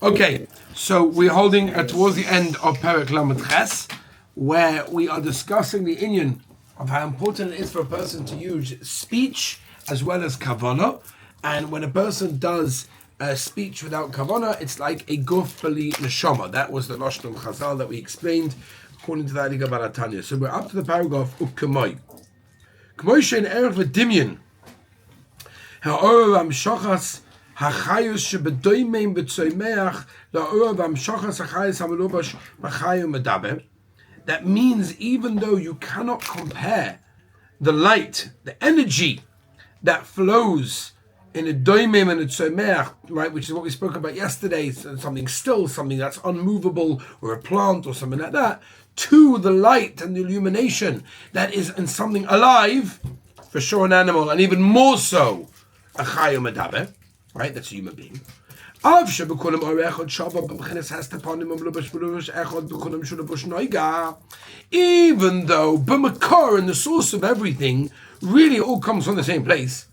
Okay, so we're holding towards the end of Perek Lamed Ches, where we are discussing the inyan of how important it is for a person to use speech as well as kavanah. And when a person does speech without kavanah, it's like a guf bali neshama. That was the Lashon of Chazal that we explained according to the Adiga Bar Tanya. So we're up to the paragraph Ukkamoi. K'moi shein erech v'dimyon ha'orah v'amshachas hachayus shebedoimein b'tzoimeach la'orah v'amshachas hachayus ha'melubash b'chayu medaber. That means even though you cannot compare the light, the energy that flows in a doimim and a tzomeach, right, which is what we spoke about yesterday, something still, something that's unmovable, or a plant, or something like that, to the light and the illumination that is in something alive, for sure an animal, and even more so, a chayu medaber, right, that's a human being. Even though b'makor, and the source of everything, really all comes from the same place,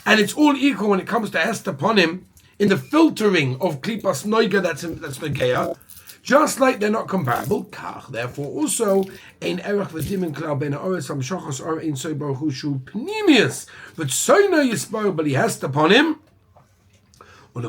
and it's all equal when it comes to Hest upon him in the filtering of klipas noiga that's negeya, just like they're not comparable. Therefore, also ein erech v'dimin klar ben ha'oretz ha'mshachos or ein soy baruch hu shu pnimius v'tzoyna yisbar bali Hest upon him. So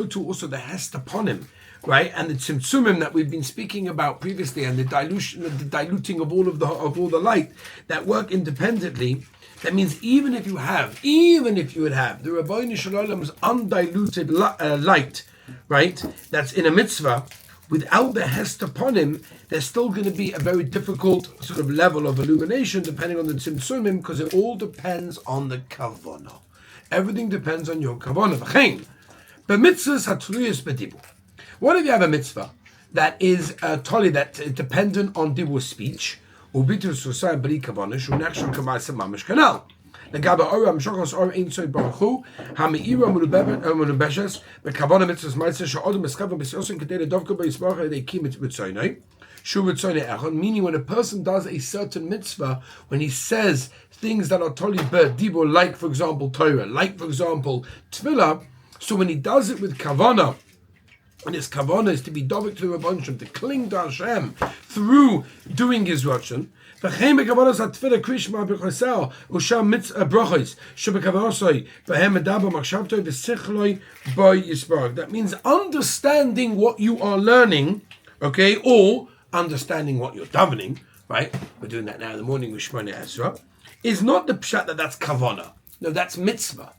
too also the hest upon him, right? And the tzimtzumim that we've been speaking about previously, and the diluting of all the light that work independently. That means even if you would have the Rabbeinu Shalom's undiluted light, right? That's in a mitzvah. Without the hest upon him, there's still going to be a very difficult sort of level of illumination depending on the tzimtzumim, because it all depends on the kavanah. Everything depends on your kavanah. What if you have a mitzvah that is totally that is dependent on dibur speech, the Gaba Oram Shokos or Inside Baruchu, Hamiira Mulubeshes, the Kavana Mitzvahs Meister, Shadam Escava Bisosin Kadeta Dovka Bisbara, they keep it with Soinai. Shuvatsone Echon, meaning when a person does a certain mitzvah, when he says things that are totally dibur, like for example Torah, like for example Tefillah, so when he does it with Kavana, and his kavanah is to be dovik to the Rebbeinu, to cling to Hashem through doing his Ratzon. That means understanding what you are learning, okay, or understanding what you're davening, right? We're doing that now in the morning with Shemona Ezra. Is not the pshat that's kavanah. No, that's mitzvah.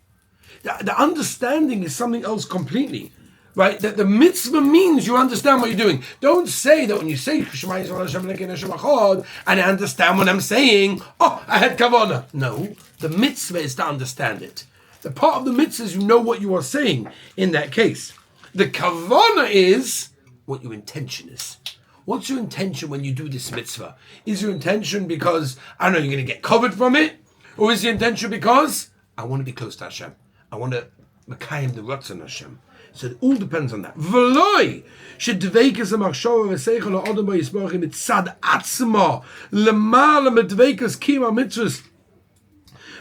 The understanding is something else completely. Right, that the mitzvah means you understand what you're doing. Don't say that when you say Shema Yisrael Hashem Elokeinu Hashem Echad and I understand what I'm saying. Oh, I had kavanah. No, the mitzvah is to understand it. The part of the mitzvah is you know what you are saying. In that case, the kavanah is what your intention is. What's your intention when you do this mitzvah? Is your intention because I don't know you're going to get covered from it, or is your intention because I want to be close to Hashem? I want to mekayim the Ratzon Hashem. So it all depends on that. V'loi shedveikas amachshava v'seichel ha'adam b'yisbarach mitzad atzma lemala medveikas kima mitzvahs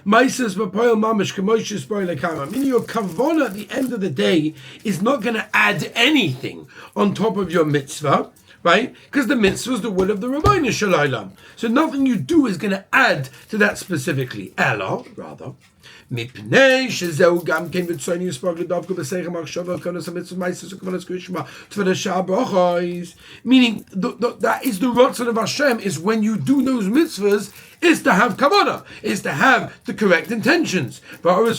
meises b'poel mamish k'moish yisbarach lekama. Meaning your kavanah at the end of the day is not going to add anything on top of your mitzvah, right? Because the mitzvah is the will of the Rabbeinu Shalom. So nothing you do is going to add to that specifically. Ella, rather. Meaning that is the Ratzon of Hashem, is when you do those mitzvahs, is to have kavanah, is to have the correct intentions. I'm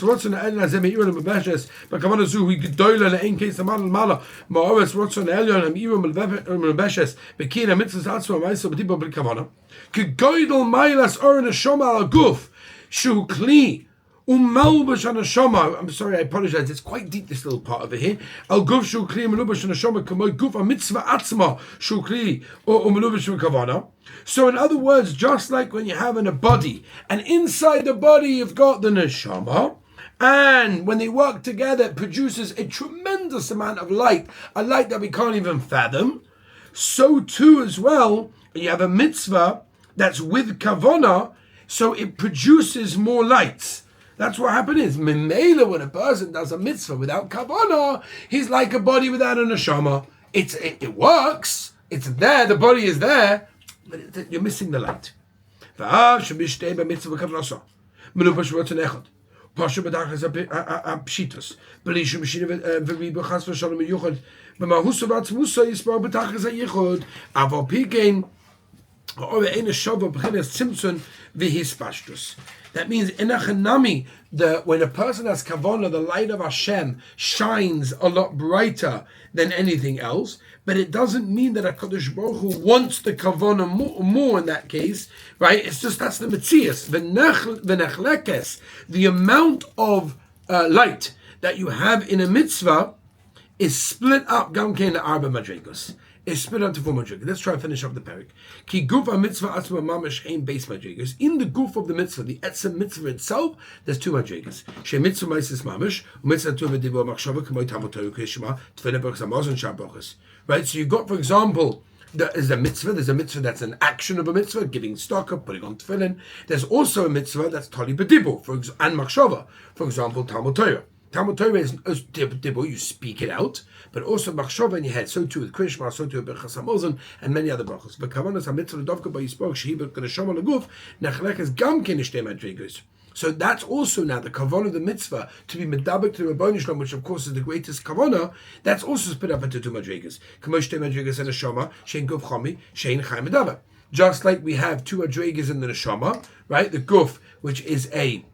sorry, I apologize. It's quite deep, this little part of it here. Al guf shu kli melubash neshama k'moy guf a mitzvah atzma shu kli melubash kavana. So in other words, just like when you have in a body, and inside the body you've got the neshama, and when they work together, it produces a tremendous amount of light, a light that we can't even fathom. So too as well, you have a mitzvah that's with kavana, so it produces more lights. That's what happened is, Memela, when a person does a mitzvah without kavanah, he's like a body without a neshama. It works, it's there, the body is there, but you're missing the light. Pasha Badachas Pshitos. Belishu Machine Veriba Chas Vashalom Yuchad. Bamahusavat Musa Yisbar Badachas Yichud. Aval Pigain or Ena Shava Bechinas Simpson Vihis Pashtus. That means Enachanami, when a person has kavanah, the light of Hashem shines a lot brighter than anything else. But it doesn't mean that HaKadosh Baruch Hu wants the kavanah more in that case, right? It's just that's the metzias. V'nechlekes, the amount of light that you have in a mitzvah is split up. Gam kein arba madregos. Is split up to 4 madrigas. Let's try to finish up the parak. Ki guf mitzvah atzma mamash ein base madrigas. In the guf of the mitzvah, the etzem mitzvah itself, there's 2 madrigas. She mitzvah meises mamash, mitzvah tu v'divo machshava k'moy tamotoyu k'yishma tefene b'chas amazon shabbachas. Right. So you've got, for example, there's a mitzvah. There's a mitzvah that's an action of a mitzvah, giving stock, putting on tefillin. There's also a mitzvah that's tali b'dibo, and machshava. For example, Talmud Torah. Talmud Torah is dibo, you speak it out, but also machshava in your head. So too with Krishma, so too with Berchas Hamazon, and many other brachos. But kavanas hamitzvah dovka by yisborach shehi b'neshama leguf nechlekes gam ken shtei madrigos. So that's also now the kavanah of the mitzvah to be medabek to the Rebbeinu Shalom, which of course is the greatest kavanah. That's also split up into 2 madrigas. Kamosh shtei madrigas and neshama shein guf chami shein chai medaber. Just like we have 2 madrigas in the neshama, right? The guf, which is a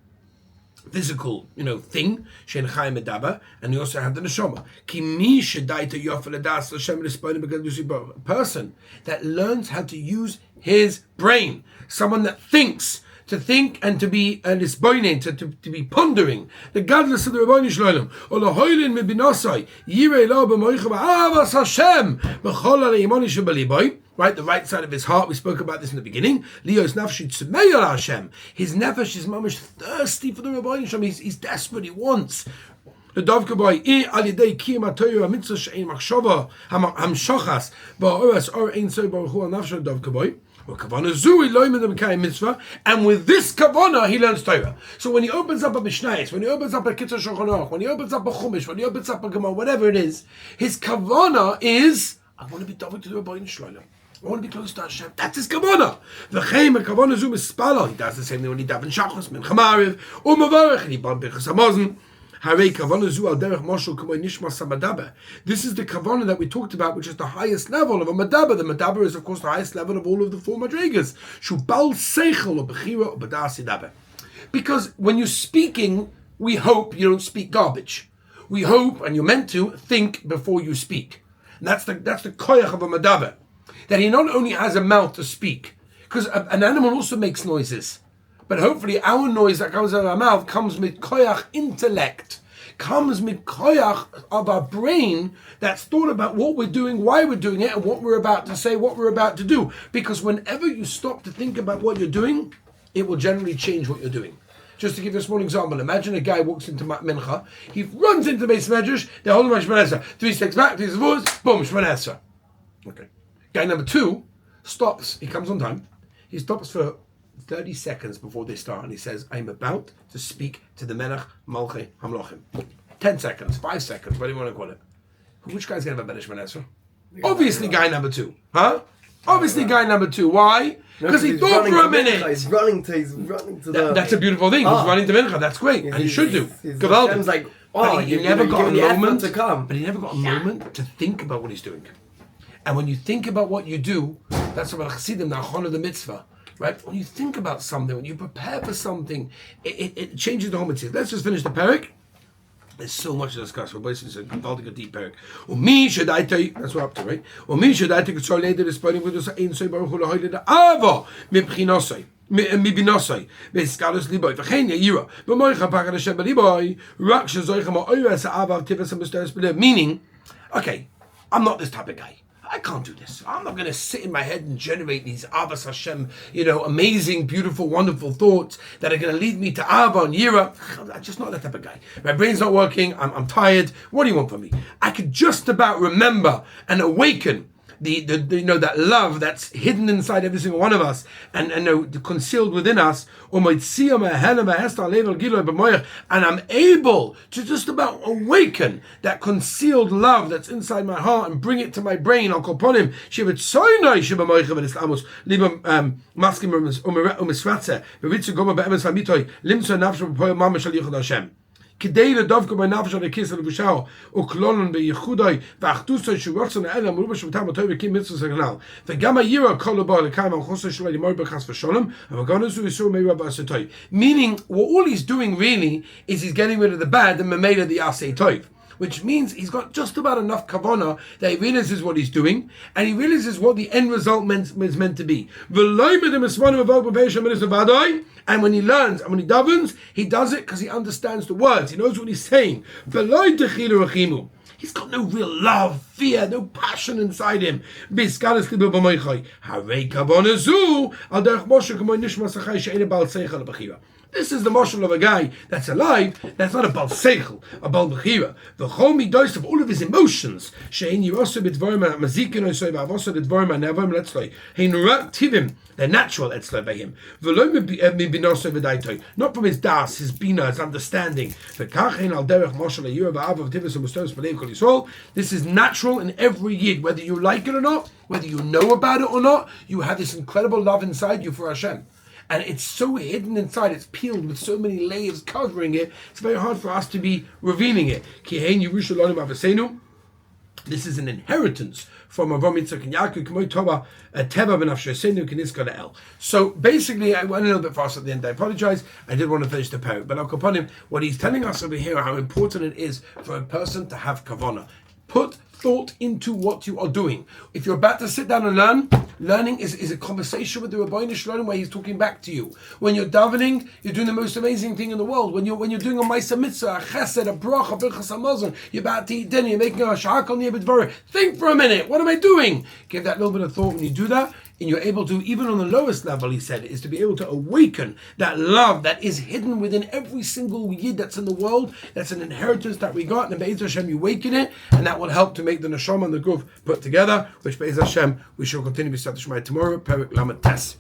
physical, thing, shein chai medaba, and you also have the neshama. Ki mi shedaita yofel adas l'shem l'sponim b'gadus, a person that learns how to use his brain, someone that thinks, to think and to be to be pondering the godless of the Rebbeinu Shalom. Or the hoylin mibinasai yirei lo b'moicha v'avas Hashem b'chol ha'leimoni shebaliboy. Right, the right side of his heart. We spoke about this in the beginning. Leo's nafshi tzmei al Hashem. His nefesh is mamish thirsty for the Rebbeinu Shalom. He's desperate. He wants. The dovka boy al yedei kiyam ha'toyu ha'mitzvah she'ein machshava hamshachas ba'oras or ein so baruch hu al nafsho dovka boy. And with this kavanah, he learns Torah. So when he opens up a Mishnayos, when he opens up a Kitzur Shulchan Aruch, when he opens up a Chumash, when he opens up a Gemara, whatever it is, his kavanah is, I want to be double to the Rebbeinu Shalom. I want to be close to Hashem. That's his kavanah. V'chein kavanah zu mispala. He does the same thing when he daven Shachos, Mincha Mariv, U'mavarech, and he bam Birchas Hamazon. This is the kavanah that we talked about, which is the highest level of a madaber. The madaber is, of course, the highest level of all of the 4 madrigas. Because when you're speaking, we hope you don't speak garbage. We hope, and you're meant to, think before you speak. And that's the koyach of a madaber. That he not only has a mouth to speak, because an animal also makes noises. But hopefully our noise that comes out of our mouth comes with koyach intellect, comes with koyach of our brain that's thought about what we're doing, why we're doing it, and what we're about to say, what we're about to do. Because whenever you stop to think about what you're doing, it will generally change what you're doing. Just to give you a small example, imagine a guy walks into Mincha, he runs into the base medrash, they hold him on Shmoneh Esrei, 3 steps back, 3 steps boom, Shmoneh Esrei. Okay. Guy number 2 stops, he comes on time, he stops for 30 seconds before they start, and he says, I'm about to speak to the Melech Malchei Hamlochim. 10 seconds, 5 seconds, what do you want to call it? Which guy's going to have a better Shmoneh Esrei? Obviously guy number 2. Huh? Obviously guy number 2. Why? Because he thought for a minute. He's running to the... That's a beautiful thing. He's running to Mincha. That's great. And he should do. Hashem's like, but he never got a moment to come. But he never got a moment to think about what he's doing. And when you think about what you do, that's what Chassidim, the Achon of the Mitzvah. Right? When you think about something, when you prepare for something, it changes the whole mitzvah. Let's just finish the parak. There's so much to discuss. We're basically a deep parak. That's what we're up to, right? Meaning, okay, I'm not this type of guy. I can't do this. I'm not going to sit in my head and generate these Avas Hashem, amazing, beautiful, wonderful thoughts that are going to lead me to Ava and Yira. I'm just not that type of guy. My brain's not working. I'm tired. What do you want from me? I could just about remember and awaken that love that's hidden inside every single one of us and concealed within us, and I'm able to just about awaken that concealed love that's inside my heart and bring it to my brain. I'll call upon him. כדי לדווקא בנפש על הכיס הלבושה וכלולן בייחודוי ואחדוסוי שרוצן האלה מרובה שבתם אותו וקים מצווה סגנל וגם הירא כל לבוא לקיים המחוסה שלו למור בחס ושלום אבל גם נזו איסור מירה בעשתוי. Meaning, what all he's doing really is he's getting rid of the bad and mamela the asay toiv, which means he's got just about enough kavanah that he realizes what he's doing and he realizes what the end result is meant to be. And when he learns and when he davens, he does it because he understands the words. He knows what he's saying. He's got no real love, fear, no passion inside him. This is the mashal of a guy that's alive, that's not a bal seichel, a bal bechira. The chomi does of all of his emotions. They're natural etzlo by him. Not from his das, his bina, his understanding. This is natural in every yid, whether you like it or not, whether you know about it or not. You have this incredible love inside you for Hashem. And it's so hidden inside, it's peeled with so many layers covering it, it's very hard for us to be revealing it. This is an inheritance from Avram, Yitzchak, and Yaakov. So basically, I went a little bit fast at the end. I apologize. I did want to finish the parak, but I'll come upon him. What he's telling us over here, how important it is for a person to have kavanah. Put thought into what you are doing. If you're about to sit down and learn, learning is a conversation with the Rabbeinu Shalom where he's talking back to you. When you're davening, you're doing the most amazing thing in the world. When you're doing a Maisa Mitzvah, a Chesed, a Bracha, a Birchas Hamazon, you're about to eat dinner, you're making a Shahak on the Dvorah. Think for a minute, what am I doing? Give that little bit of thought when you do that, and you're able to, even on the lowest level, he said, is to be able to awaken that love that is hidden within every single yid that's in the world. That's an inheritance that we got, and Be'ez Hashem, you awaken it, and that will help to make the neshama and the guf put together, which Be'ez Hashem, we shall continue to be tomorrow. Perik Lamed Tes.